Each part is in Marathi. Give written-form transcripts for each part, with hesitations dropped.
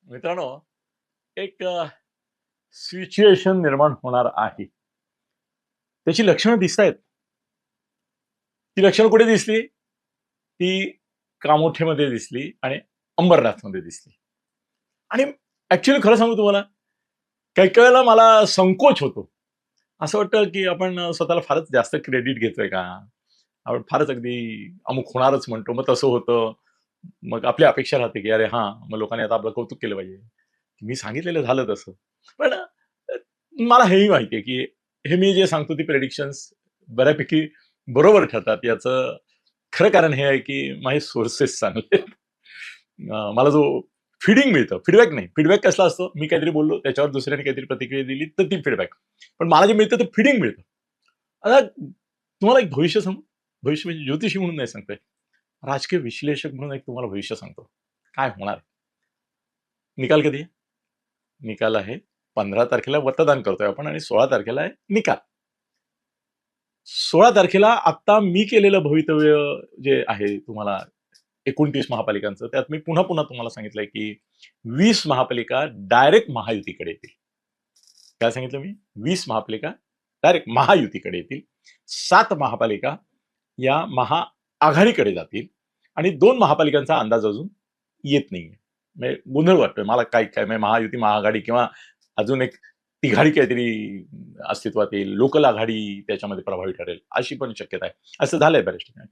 मित्रांनो, एक सिच्युएशन निर्माण होणार आहे. त्याची लक्षणं दिसतायत. ती लक्षणं कुठे दिसली? ती कामोठेमध्ये दिसली आणि अंबरनाथमध्ये दिसली. आणि ॲक्चुअली खरं सांगू तुम्हाला, काही-काही वेळेला मला संकोच होतो. असं वाटतं, की आपण स्वतःला फारच जास्त क्रेडिट घेतोय का? आपण फारच अगदी अमुक होणारच म्हणतो, मग तसं होतं. मग आपली अपेक्षा राहते, की अरे हां, मग लोकांनी आता आपलं कौतुक केलं पाहिजे. मी सांगितलेलं झालं तसं. पण मला हेही माहिती आहे, की हे मी जे सांगतो ती प्रेडिक्शन्स बऱ्यापैकी बरोबर ठरतात. याचं खरं कारण हे आहे, की माझे सोर्सेस चांगले आहेत. मला जो फीडिंग मिळतं, फीडबॅक नाही. फीडबॅक कसला असतो? मी काहीतरी बोललो, त्याच्यावर दुसऱ्याने काहीतरी प्रतिक्रिया दिली, तर ती फीडबॅक. पण मला जे मिळतं ते फीडिंग मिळतं. आता तुम्हाला एक भविष्य सांगू? भविष्य म्हणजे ज्योतिषी म्हणून नाही सांगतोय. राजकीय विश्लेषक म्हणून एक तुम्हाला भविष्य सांगतो. काय होणार आहे? निकाल कधी आहे? निकाल आहे 15 तारखेला मतदान करतोय आपण आणि 16 तारखेला आहे निकाल. 16 तारखेला आत्ता मी केलेलं भवितव्य जे आहे तुम्हाला 29 महापालिकांचं, त्यात मी पुन्हा-पुन्हा तुम्हाला सांगितलंय, की 20 महापालिका डायरेक्ट महायुतीकडे येतील. काय सांगितलं मी? 20 महापालिका डायरेक्ट महायुतीकडे येतील. 7 महापालिका या महाआघाडीकडे जातील आणि 2 महापालिकांचा अंदाज अजून येत नाहीये. म्हणजे गोंधळ वाटतोय मला काय काय म्हणजे महायुती, महाआघाडी किंवा अजून एक तिघाडी काहीतरी अस्तित्वात येईल, लोकल आघाडी त्याच्यामध्ये प्रभावी ठरेल, अशी पण शक्यता आहे. असं झालंय बऱ्याच ठिकाणी.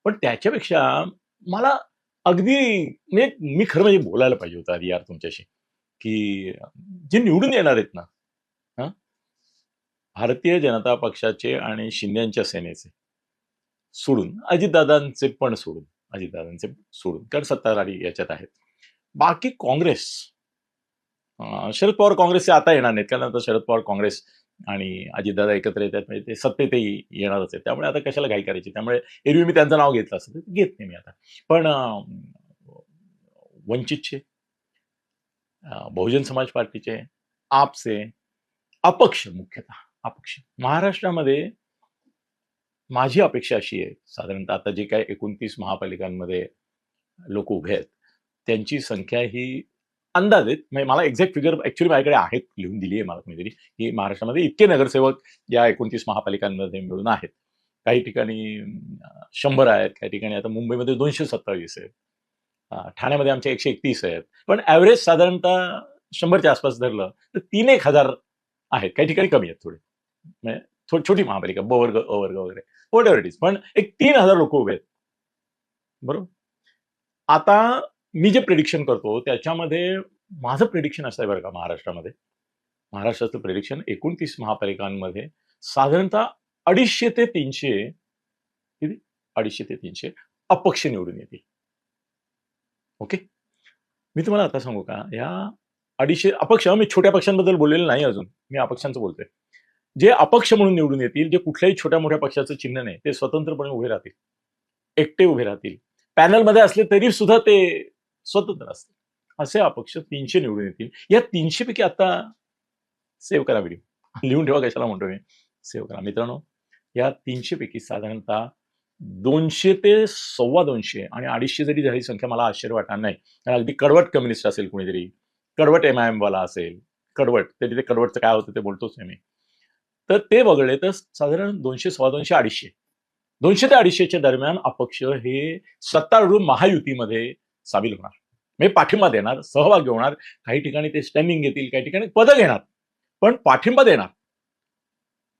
पण त्याच्यापेक्षा मला अगदी म्हणजे मी खरं म्हणजे बोलायला पाहिजे होतं आधी यार तुमच्याशी, की जे निवडून येणार आहेत ना, हां, भारतीय जनता पक्षाचे आणि शिंदेच्या सेनेचे सोडून, अजितदादांचे सोडून, कारण सत्ताधारी याच्यात आहेत. बाकी काँग्रेस, शरद पवार काँग्रेसचे आता येणार नाहीत, कारण आता शरद पवार काँग्रेस आणि अजितदादा एकत्र येतात म्हणजे ते सत्तेतही येणारच आहेत. त्यामुळे आता कशाला घाई करायची. त्यामुळे एरवी मी त्यांचं नाव घेतलं असतं, ते घेत नाही मी आता. पण वंचितचे, बहुजन समाज पार्टीचे, आपचे, अपक्ष मुख्यतः अपक्ष. महाराष्ट्रामध्ये माझी अपेक्षा अशी आहे, साधारणतः आता जे काही 29 महापालिकांमध्ये लोक उभे आहेत, त्यांची संख्या ही अंदाजित म्हणजे मला एक्झॅक्ट फिगर ऍक्च्युअली माझ्याकडे आहेत, लिहून दिली आहे मला कोणीतरी, की महाराष्ट्रामध्ये इतके नगरसेवक या 29 महापालिकांमध्ये मिळून आहेत. काही ठिकाणी 100 आहेत, काही ठिकाणी आता मुंबईमध्ये 227 आहेत, ठाण्यामध्ये आमचे 131 आहेत. पण ऍव्हरेज साधारणतः 100च्या आसपास धरलं तर 3-1 हजार आहेत. काही ठिकाणी कमी आहेत थोडे, म्हणजे छोटी महापालिका, ब वर्ग, अ वर्ग वगैरे, व्हॉट एव्हर इट इज. पण एक 3,000 लोक उभे आहेत, बरोबर. आता मी जे प्रिडिक्शन करतो त्याच्यामध्ये माझं प्रिडिक्शन असं आहे बरं का, महाराष्ट्राचं प्रिडिक्शन 29 महापालिकांमध्ये साधारणतः 250 ते 300, किती, 250 ते 300 अपक्ष निवडून येतील. ओके. मी तुम्हाला आता सांगू का, या 250 अपक्ष, मी छोट्या पक्षांबद्दल बोललेलं नाही अजून, मी अपक्षांचं बोलतोय. जे अपक्ष म्हणून निवडून येतील, जे कुठल्याही छोट्या मोठ्या पक्षाचं चिन्ह नाही, ते स्वतंत्रपणे उभे राहतील, एकटे उभे राहतील, पॅनलमध्ये असले तरी सुद्धा ते स्वतंत्र असतील, असे अपक्ष 300 निवडून येतील. या 300 पैकी आता सेव्ह करा व्हिडिओ, लिहून ठेवा, कशाला म्हणतो मी, सेव्ह करा मित्रांनो. या 300 पैकी साधारणतः 200 ते 250 आणि 250 जरी झाली संख्या मला आश्चर्य वाटणार नाही, कारण अगदी कडवट कम्युनिस्ट असेल कुणीतरी, कडवट MIM वाला असेल, कडवट, ते तिथे कडवटचं काय होतं ते बोलतोच नाही मी. तर ते वगळले तर साधारण 200, 250, 250, 200 ते 250च्या दरम्यान अपक्ष हे सत्तारूढ महायुतीमध्ये सामील होणार, म्हणजे पाठिंबा देणार, सहभाग होणार. काही ठिकाणी ते स्टँडिंग घेतील, काही ठिकाणी पदं घेणार, पण पाठिंबा देणार.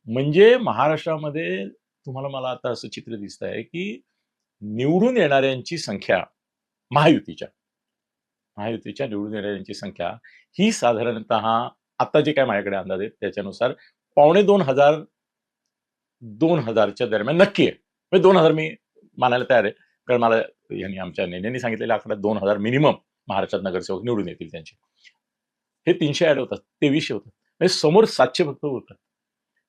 म्हणजे महाराष्ट्रामध्ये तुम्हाला मला आता असं चित्र दिसत आहे, की निवडून येणाऱ्यांची संख्या महायुतीच्या महायुतीच्या निवडून येणाऱ्यांची संख्या ही साधारणतः आता जे काय माझ्याकडे अंदाज आहेत त्याच्यानुसार 2,500 2,000च्या दरम्यान नक्की आहे. म्हणजे 2,000 मी मानायला तयार आहे, कारण मला यांनी आमच्या नेत्यांनी सांगितलेल्या आकडा 2,000 मिनिमम महाराष्ट्रात नगरसेवक निवडून येतील त्यांचे. हे 300 ऍड होतात, 2300 होतात, म्हणजे समोर 700 फक्त होतात.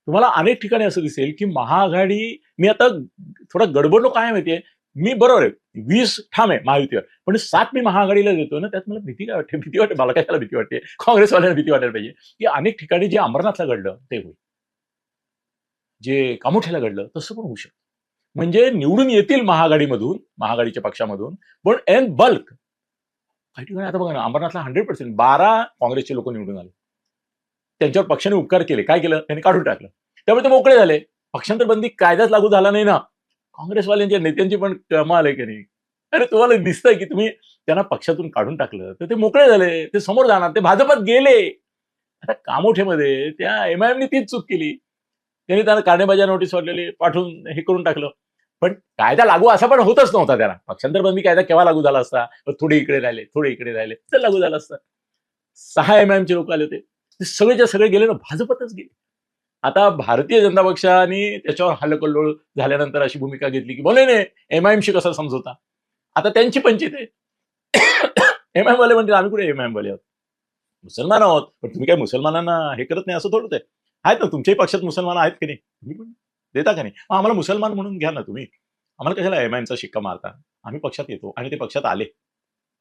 तुम्हाला अनेक ठिकाणी असं दिसेल, की महाआघाडी, मी आता थोडा गडबडलो काय माहितीये, मी बरोबर आहे 20 ठाम आहे महायुतीवर, पण 7 मी महाआघाडीला देतो ना, त्यात मला भीती काय वाटते, भीती वाटते मला, कशाला भीती वाटते, काँग्रेसवाल्यांना भीती वाटायला पाहिजे, की अनेक ठिकाणी जे अंबरनाथला घडलं ते होईल, जे कामोठ्याला घडलं तसं पण होऊ शकतं. म्हणजे निवडून येतील महाआघाडीमधून, महाआघाडीच्या पक्षामधून, पण एन बल्क काही ठिकाणी आता बघा ना, अंबरनाथला 100% 12 काँग्रेसचे लोक निवडून आले. त्यांच्यावर पक्षाने उपकार केले. काय केलं? त्यांनी काढून टाकलं. त्यामुळे ते मोकळे झाले. पक्षांतर बंदी कायदाच लागू झाला नाही ना. काँग्रेसवाल्यांच्या नेत्यांची पण कमाल आहे की नाही? अरे तुम्हाला दिसतंय की तुम्ही त्यांना पक्षातून काढून टाकलं, तर ते मोकळे झाले. ते समोर जाणार. ते भाजपात गेले. आता कामोठेमध्ये त्या एमआयएमने तीच चूक केली. त्यांनी त्यांना कारणेबाजा नोटीस पाठवून हे करून टाकलं. पण कायदा लागू असा पण होतच नव्हता त्याला. पक्षांतर बंदी कायदा केव्हा लागू झाला असता? थोडे इकडे राहिले, थोडे इकडे राहिले, तर लागू झाला असता. 6 एमआयएमचे लोक आले होते. ते सगळेच्या सगळे गेले ना, भाजपतच गेले. आता भारतीय जनता पक्षाने त्याच्यावर हल्लकल्लोळ झाल्यानंतर अशी भूमिका घेतली की बोले नाही एमआयएमशी कसा समजवता. आता त्यांची पंचित आहे. एमआयएम वाले म्हणतील आम्ही कुठे एमआयएम वाले आहोत, मुसलमान आहोत. पण तुम्ही काय मुसलमानांना हे करत नाही असं थोडंच आहे. आहेत ना तुमच्याही पक्षात मुसलमान आहेत की नाही, तुम्ही पण देता का नाही? मग आम्हाला मुसलमान म्हणून घ्या ना तुम्ही. आम्हाला कशाला एमआयएमचा शिक्का मारता. आम्ही पक्षात येतो आणि ते पक्षात आले.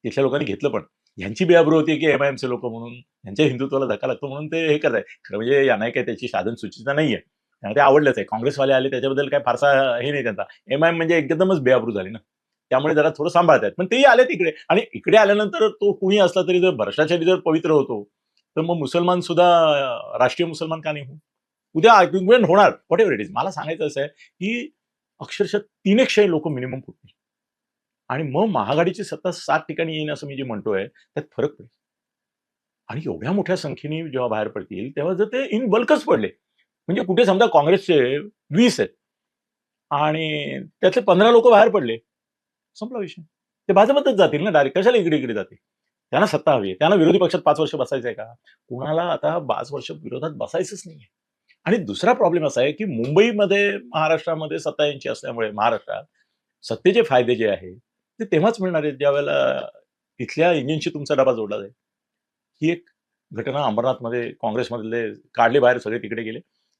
तिथल्या लोकांनी घेतलं पण. यांची बेआबरू होती की एमआयएमचे लोक म्हणून यांच्या हिंदुत्वाला धक्का लागतो म्हणून ते हे करताय. खरं म्हणजे यांना काही त्याची साधन सुचिता नाहीये. त्यांना ते आवडलंच आहे. काँग्रेसवाले आले त्याच्याबद्दल काय फारसा हे नाही त्यांचा. एमआयएम म्हणजे एकदमच बेआबरू झाली ना. त्यामुळे जरा थोडं सांभाळतायत. पण तेही आले तिकडे आणि इकडे आल्यानंतर तो कुणी असला तरी जर भ्रष्टाचारी जर पवित्र होतो, तर मग मुसलमान सुद्धा राष्ट्रीय मुसलमान का नाही होऊ? उद्या आर्ग्युमेंट होणार व्हॉट एव्हर इट इज. मला सांगायचं असं आहे की अक्षरशः 300 लोक मिनिमम फुटतील आणि मग महाआघाडीची सत्ता 7 ठिकाणी येईन असं मी जे म्हणतोय त्यात फरक पडेल. आणि एवढ्या मोठ्या संख्येने जेव्हा बाहेर पडतील तेव्हा जर ते इन बल्कच पडले, म्हणजे कुठे समजा काँग्रेसचे 20 आहेत आणि त्यातले 15 लोक बाहेर पडले, संपला विषय. ते भाजपतच जातील ना डायरेक्ट. कशाला इकडे इकडे जातील? त्यांना सत्ता हवी आहे. त्यांना विरोधी पक्षात 5 वर्ष बसायचंय का? कुणाला आता 5 वर्ष विरोधात बसायचंच नाहीये. आणि दुसरा प्रॉब्लेम असा आहे की मुंबईमध्ये महाराष्ट्रामध्ये सत्ता यांची असल्यामुळे महाराष्ट्रात सत्तेचे फायदे जे आहेत ते तेव्हाच मिळणार आहेत ज्यावेळेला तिथल्या इंजिनशी तुमचा डबा जोडला जाईल. ही एक घटना अंबरनाथमध्ये काँग्रेसमधले काढले बाहेर, सगळे तिकडे गेले.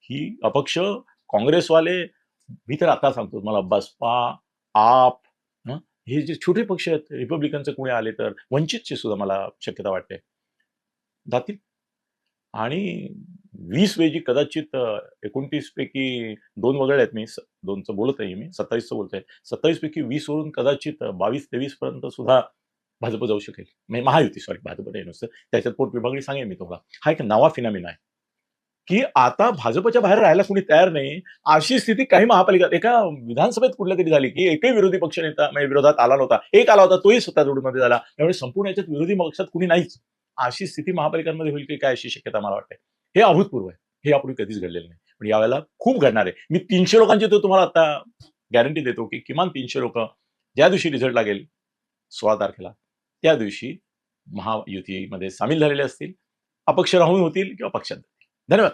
ही अपक्ष काँग्रेसवाले, मी तर आता सांगतो मला बसपा, आप हं, हे जे छोटे पक्ष आहेत, रिपब्लिकनचे कुणी आले तर वंचितची सुद्धा मला शक्यता वाटते जातील. आणि 20 वेळी कदाचित 29 पैकी 2 वगळले आहेत. मी 2चं बोलत आहे मी, 27चं बोलतोय. 27 पैकी 20 वरून कदाचित 22-23 पर्यंत सुद्धा भाजप जाऊ शकेल. म्हणजे महायुती, सॉरी भाजप नाही नुसतं. त्याच्यात पोटविभागणी सांगेन मी तुम्हाला. हा एक नवा फिनॉमिना आहे की आता भाजपच्या बाहेर राहायला कुणी तयार नाही. अशी स्थिती काही महापालिका, एका विधानसभेत कुठल्या तरी झाली की एकही विरोधी पक्ष नेता म्हणजे विरोधात आला नव्हता. एक आला होता, तोही सत्तारूढमध्ये झाला. त्यामुळे संपूर्ण याच्यात विरोधी पक्षात कुणी नाहीच. अशी स्थिती महापालिकांमध्ये होईल की काय अशी शक्यता मला वाटते. हे अभूतपूर्व आहे. हे यापूर्वी कधीच घडलेलं नाही. पण यावेळेला खूप घडणार आहे. मी 300 लोकांची तर तुम्हाला आता गॅरंटी देतो की किमान 300 लोक ज्या दिवशी रिझल्ट लागेल 16 तारखेला, त्या दिवशी महायुतीमध्ये सामील झालेले असतील, अपक्ष राहून होतील किंवा पक्षात. धन्यवाद.